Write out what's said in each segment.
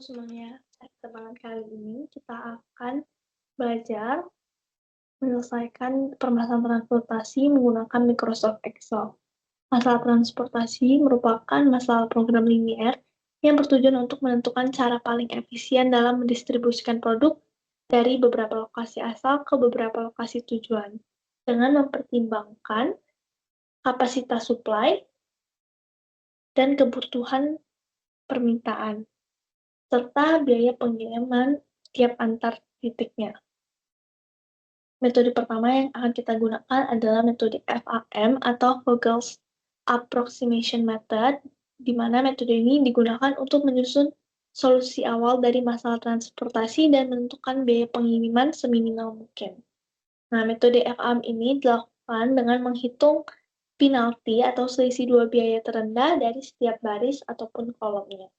semuanya, pada kesempatan kali ini kita akan belajar menyelesaikan permasalahan transportasi menggunakan Microsoft Excel. Masalah transportasi merupakan masalah program linier yang bertujuan untuk menentukan cara paling efisien dalam mendistribusikan produk dari beberapa lokasi asal ke beberapa lokasi tujuan, dengan mempertimbangkan kapasitas supply dan kebutuhan permintaan, serta biaya pengiriman tiap antar titiknya. Metode pertama yang akan kita gunakan adalah metode FAM atau Vogel's Approximation Method, di mana metode ini digunakan untuk menyusun solusi awal dari masalah transportasi dan menentukan biaya pengiriman seminimal mungkin. Nah, metode FAM ini dilakukan dengan menghitung penalti atau selisih dua biaya terendah dari setiap baris ataupun kolomnya.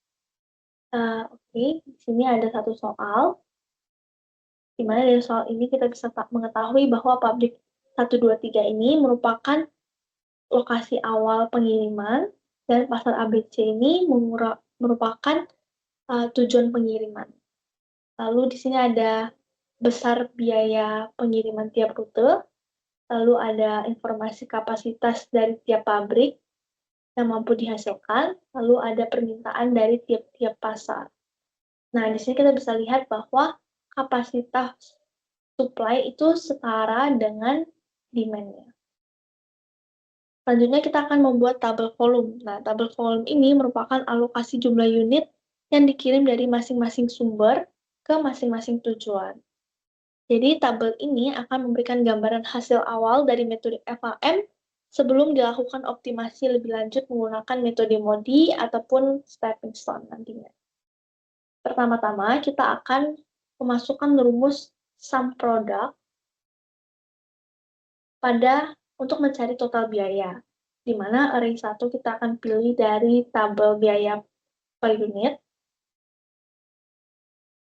Oke, di sini ada satu soal, di mana dari soal ini kita bisa mengetahui bahwa pabrik 123 ini merupakan lokasi awal pengiriman dan pasar ABC ini merupakan tujuan pengiriman. Lalu di sini ada besar biaya pengiriman tiap rute, lalu ada informasi kapasitas dari tiap pabrik yang mampu dihasilkan, lalu ada permintaan dari tiap-tiap pasar. Nah, di sini kita bisa lihat bahwa kapasitas supply itu setara dengan demand-nya. Selanjutnya kita akan membuat tabel volume. Nah, tabel volume ini merupakan alokasi jumlah unit yang dikirim dari masing-masing sumber ke masing-masing tujuan. Jadi, tabel ini akan memberikan gambaran hasil awal dari metode FAM sebelum dilakukan optimasi lebih lanjut menggunakan metode MODI ataupun stepping stone nantinya. Pertama-tama, kita akan memasukkan rumus sum product untuk mencari total biaya, di mana array 1 kita akan pilih dari tabel biaya per unit,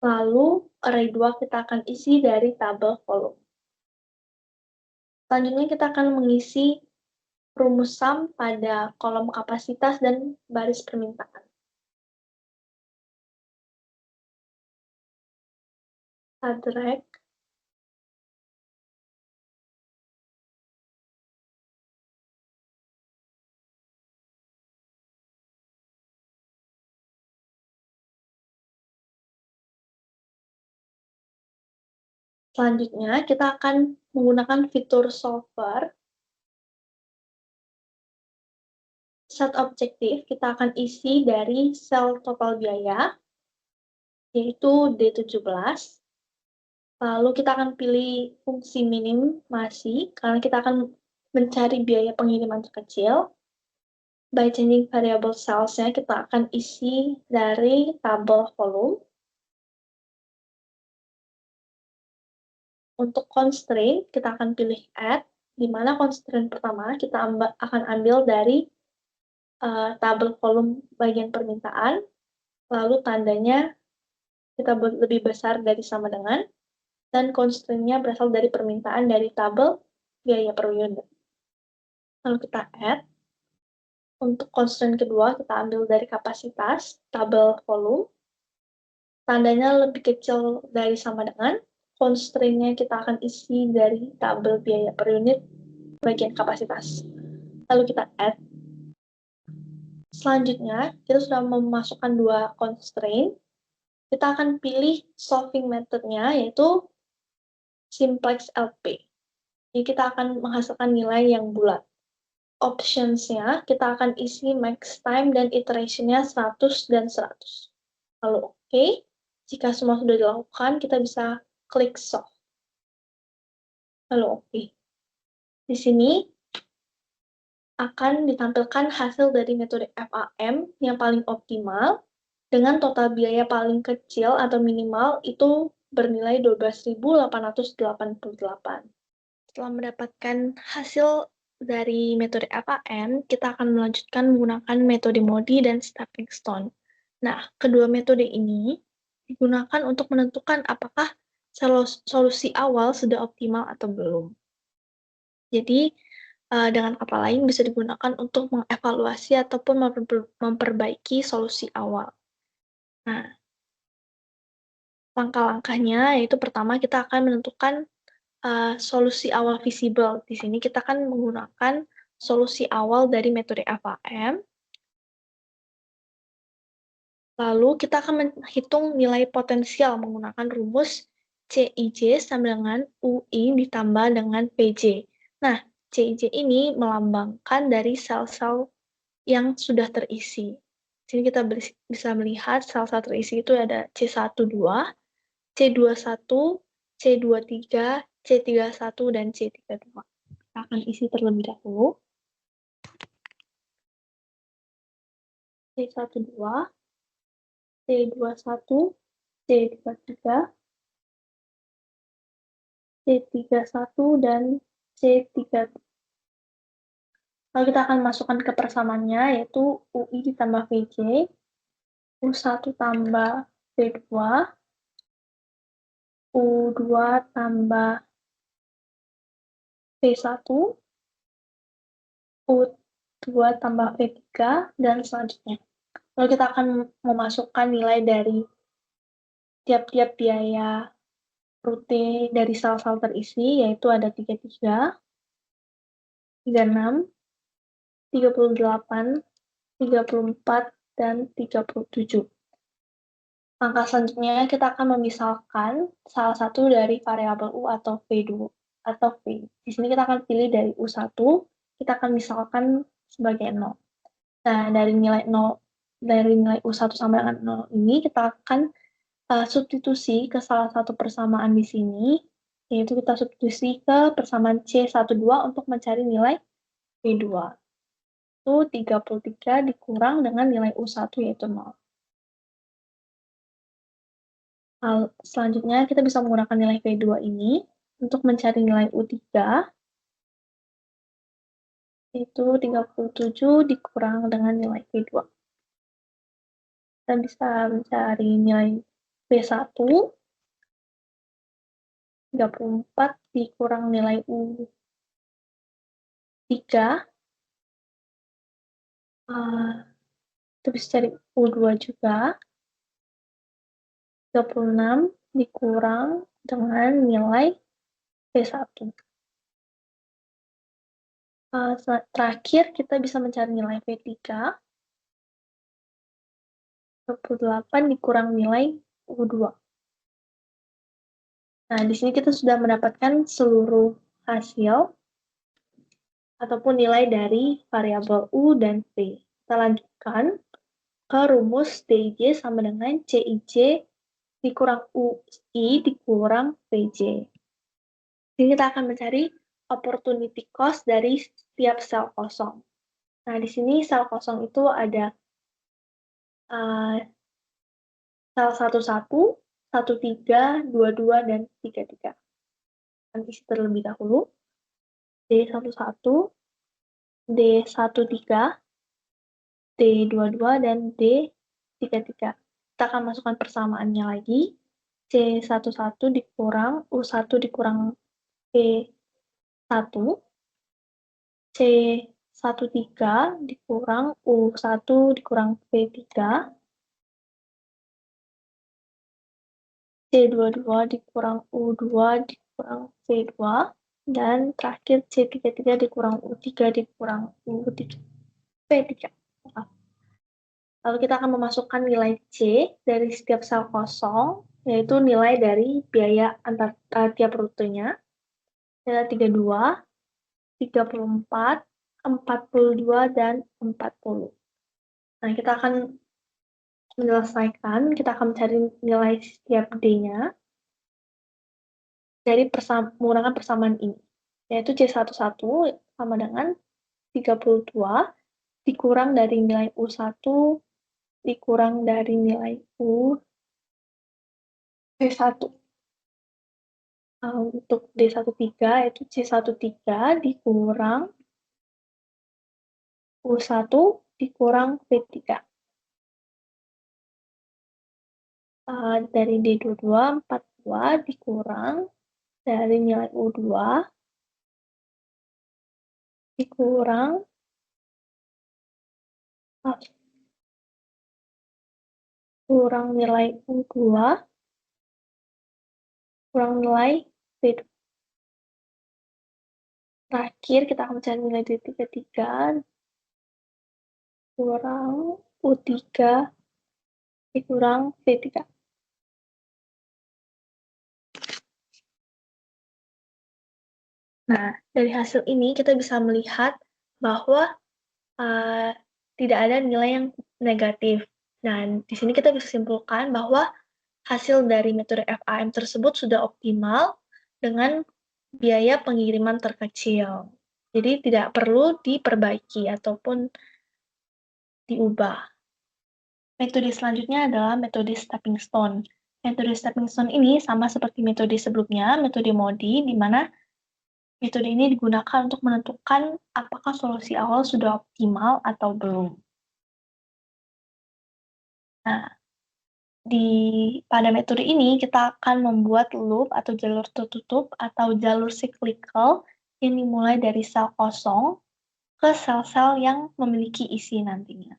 lalu array 2 kita akan isi dari tabel volume. Selanjutnya kita akan mengisi rumus sum pada kolom kapasitas dan baris permintaan. Kita drag. Selanjutnya, kita akan menggunakan fitur solver. Set objektif kita akan isi dari sel total biaya, yaitu D17. Lalu kita akan pilih fungsi minimasi, karena kita akan mencari biaya pengiriman terkecil. By changing variable cells-nya, kita akan isi dari tabel volume. Untuk constraint, kita akan pilih add, di mana constraint pertama kita akan ambil dari tabel volume bagian permintaan, lalu tandanya kita buat lebih besar dari sama dengan, dan constraint-nya berasal dari permintaan dari tabel biaya per unit. Lalu kita add. Untuk constraint kedua, kita ambil dari kapasitas, tabel volume. Tandanya lebih kecil dari sama dengan, constraint-nya kita akan isi dari tabel biaya per unit bagian kapasitas. Lalu kita add. Selanjutnya, kita sudah memasukkan dua constraint. Kita akan pilih solving method-nya, yaitu simplex LP. Jadi kita akan menghasilkan nilai yang bulat. Options-nya, kita akan isi max time dan iteration-nya 100 dan 100. Lalu oke. Jika semua sudah dilakukan, kita bisa klik solve. Lalu oke. Di sini akan ditampilkan hasil dari metode FAM yang paling optimal dengan total biaya paling kecil atau minimal itu bernilai 12.888. Setelah mendapatkan hasil dari metode FAM, kita akan melanjutkan menggunakan metode MODI dan stepping stone. Nah, kedua metode ini digunakan untuk menentukan apakah solusi awal sudah optimal atau belum. Jadi, dengan kata lain bisa digunakan untuk mengevaluasi ataupun memperbaiki solusi awal. Nah, langkah-langkahnya yaitu pertama kita akan menentukan, solusi awal visible. Di sini kita akan menggunakan solusi awal dari metode FAM, lalu kita akan menghitung nilai potensial menggunakan rumus CIJ sama dengan UI ditambah dengan PJ. Nah, CIJ ini melambangkan dari sel-sel yang sudah terisi. Jadi kita bisa melihat sel-sel terisi itu ada C12, C21, C23, C31, dan C32. Kita akan isi terlebih dahulu. C12, C21, C23, C31, dan C32. Lalu kita akan masukkan ke persamaannya, yaitu UI ditambah VJ, U1 tambah V2, U2 tambah V1, U2 tambah V3, dan selanjutnya. Lalu kita akan memasukkan nilai dari tiap-tiap biaya rute dari sel-sel terisi, yaitu ada 33, 36, 38, 34, dan 37. Langkah selanjutnya, kita akan memisalkan salah satu dari variabel U atau V2 atau V. Di sini kita akan pilih dari U1, kita akan misalkan sebagai 0. Nah, dari nilai U1 sama dengan 0 ini, kita akan substitusi ke salah satu persamaan di sini, yaitu kita substitusi ke persamaan C12 untuk mencari nilai V2. Itu 33 dikurang dengan nilai U1 yaitu 0. Selanjutnya kita bisa menggunakan nilai V2 ini untuk mencari nilai U3, yaitu 37 dikurang dengan nilai V2. Kita bisa mencari nilai V1, 34 dikurang nilai U3, kita bisa cari U2 juga, 36 dikurang dengan nilai V1. Terakhir, kita bisa mencari nilai V3, 28 dikurang nilai U2. Nah, di sini kita sudah mendapatkan seluruh hasil ataupun nilai dari variabel U dan V. Kita lanjutkan ke rumus DIJ sama dengan CIJ dikurang UI dikurang VJ. Jadi kita akan mencari opportunity cost dari setiap sel kosong. Nah, di sini sel kosong itu ada sel 11, 13, 22, dan 33. Akan isi terlebih dahulu. D11, D13, D22, dan D33. Kita akan masukkan persamaannya lagi. C11 dikurang U1 dikurang V1, C13 dikurang U1 dikurang V3, C22 dikurang U2 dikurang V2, dan terakhir C33 dikurang U3 dikurang U3, V3. Lalu kita akan memasukkan nilai C dari setiap sel kosong, yaitu nilai dari biaya antar tiap rutenya. Ada 32, 34, 42, dan 40. Nah, kita akan menyelesaikan, kita akan mencari nilai setiap D-nya dari menggunakan persamaan ini, yaitu C11 sama dengan 32 dikurang dari nilai U1 dikurang dari nilai V1. Untuk D13 yaitu C13 dikurang U1 dikurang V3. Dari D22, 42 dikurang dari nilai U2 dikurang kurang nilai U2 kurang nilai V2. Terakhir, kita akan mencari nilai D33 kurang U3 dikurang V3. Nah, dari hasil ini kita bisa melihat bahwa tidak ada nilai yang negatif. Dan di sini kita bisa simpulkan bahwa hasil dari metode FAM tersebut sudah optimal dengan biaya pengiriman terkecil. Jadi tidak perlu diperbaiki ataupun diubah. Metode selanjutnya adalah metode stepping stone. Metode stepping stone ini sama seperti metode sebelumnya, metode MODI, di mana metode ini digunakan untuk menentukan apakah solusi awal sudah optimal atau belum. Nah, pada metode ini kita akan membuat loop atau jalur tertutup atau jalur cyclical yang dimulai dari sel kosong ke sel-sel yang memiliki isi nantinya.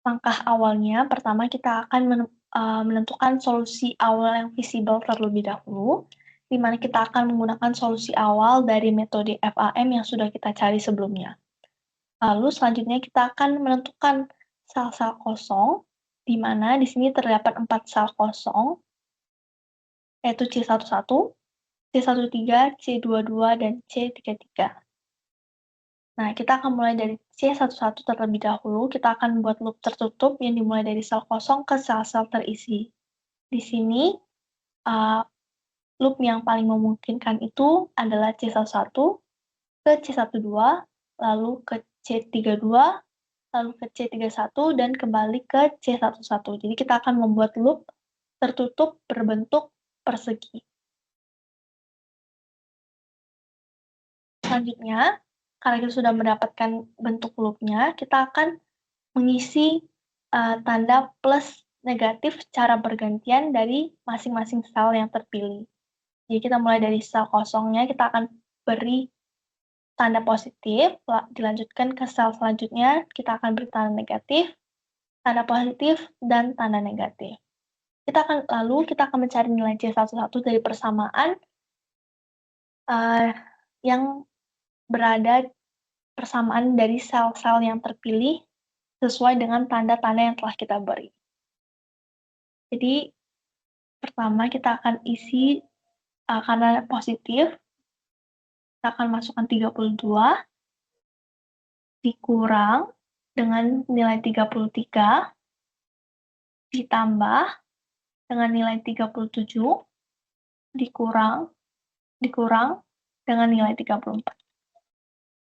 Langkah awalnya, pertama kita akan menentukan solusi awal yang visible terlebih dahulu, di mana kita akan menggunakan solusi awal dari metode FAM yang sudah kita cari sebelumnya. Lalu selanjutnya kita akan menentukan sel-sel kosong, di mana di sini terdapat 4 sel kosong, yaitu C11, C13, C22, dan C33. Nah, kita akan mulai dari C11 terlebih dahulu, kita akan buat loop tertutup yang dimulai dari sel kosong ke sel-sel terisi. Di sini, loop yang paling memungkinkan itu adalah C11 ke C12, lalu ke C32, lalu ke C31, dan kembali ke C11. Jadi kita akan membuat loop tertutup berbentuk persegi. Selanjutnya, karena kita sudah mendapatkan bentuk loop-nya, kita akan mengisi tanda plus negatif secara bergantian dari masing-masing sel yang terpilih. Jadi kita mulai dari sel kosongnya, kita akan beri tanda positif, dilanjutkan ke sel selanjutnya, kita akan beri tanda negatif, tanda positif, dan tanda negatif. Lalu kita akan mencari nilai C11 dari persamaan yang berada persamaan dari sel-sel yang terpilih sesuai dengan tanda-tanda yang telah kita beri. Jadi, pertama kita akan isi karena positif, kita akan masukkan 32, dikurang dengan nilai 33, ditambah dengan nilai 37, dikurang dengan nilai 34.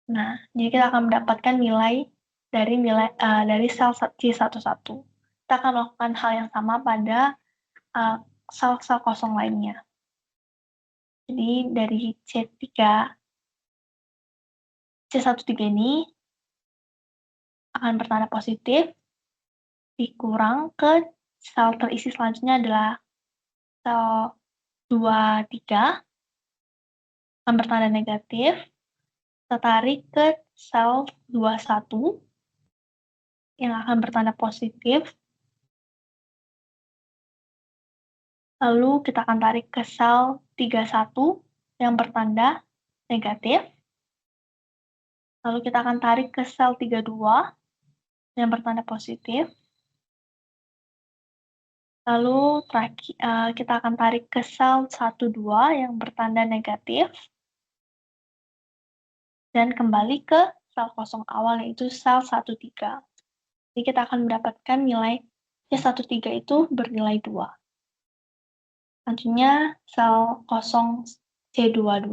Nah, jadi kita akan mendapatkan nilai dari sel C11. Kita akan melakukan hal yang sama pada sel-sel kosong lainnya. Jadi dari C13 ini akan bertanda positif, dikurang ke sel terisi selanjutnya adalah sel 23, akan bertanda negatif, tertarik ke sel 21 yang akan bertanda positif, lalu kita akan tarik ke sel 31 yang bertanda negatif, lalu kita akan tarik ke sel 32 yang bertanda positif, lalu kita akan tarik ke sel 12 yang bertanda negatif, dan kembali ke sel kosong awal yaitu sel 13. Jadi kita akan mendapatkan nilai C13 itu bernilai 2. Selanjutnya sel kosong C22.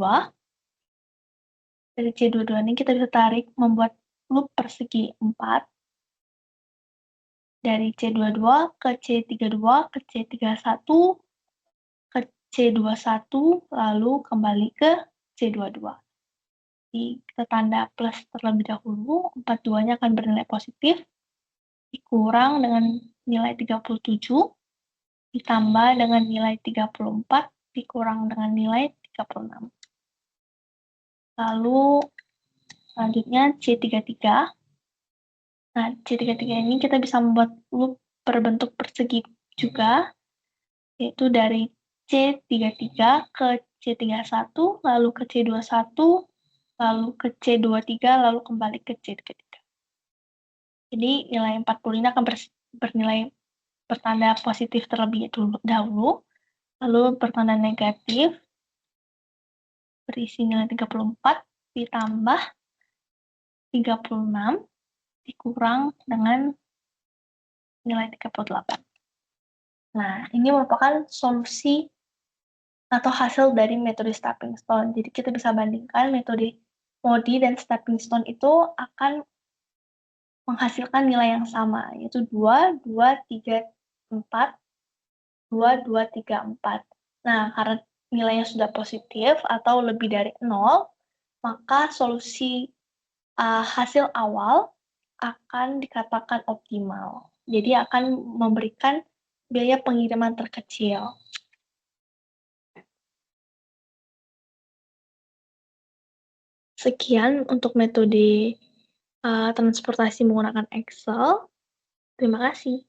Dari C22 ini kita bisa tarik membuat loop persegi 4. Dari C22 ke C32 ke C31 ke C21 lalu kembali ke C22. Jadi kita tanda plus terlebih dahulu, 42-nya akan bernilai positif, dikurang dengan nilai 37, ditambah dengan nilai 34, dikurang dengan nilai 36. Lalu selanjutnya C33. Nah, C33 ini kita bisa membuat loop berbentuk persegi juga, yaitu dari C33 ke C31, lalu ke C21, lalu ke C23, lalu kembali ke C33. Jadi nilai 40 ini akan bernilai bertanda positif terlebih dahulu, lalu bertanda negatif berisi nilai 34 ditambah 36 dikurang dengan nilai 38. Nah, ini merupakan solusi atau hasil dari metode stepping stone. Jadi kita bisa bandingkan metode Modi dan stepping stone itu akan menghasilkan nilai yang sama, yaitu 2, 2, 3, 4, 2, 2, 3, 4. Nah, karena nilainya sudah positif atau lebih dari 0, maka solusi hasil awal akan dikatakan optimal. Jadi akan memberikan biaya pengiriman terkecil. Sekian untuk metode transportasi menggunakan Excel. Terima kasih.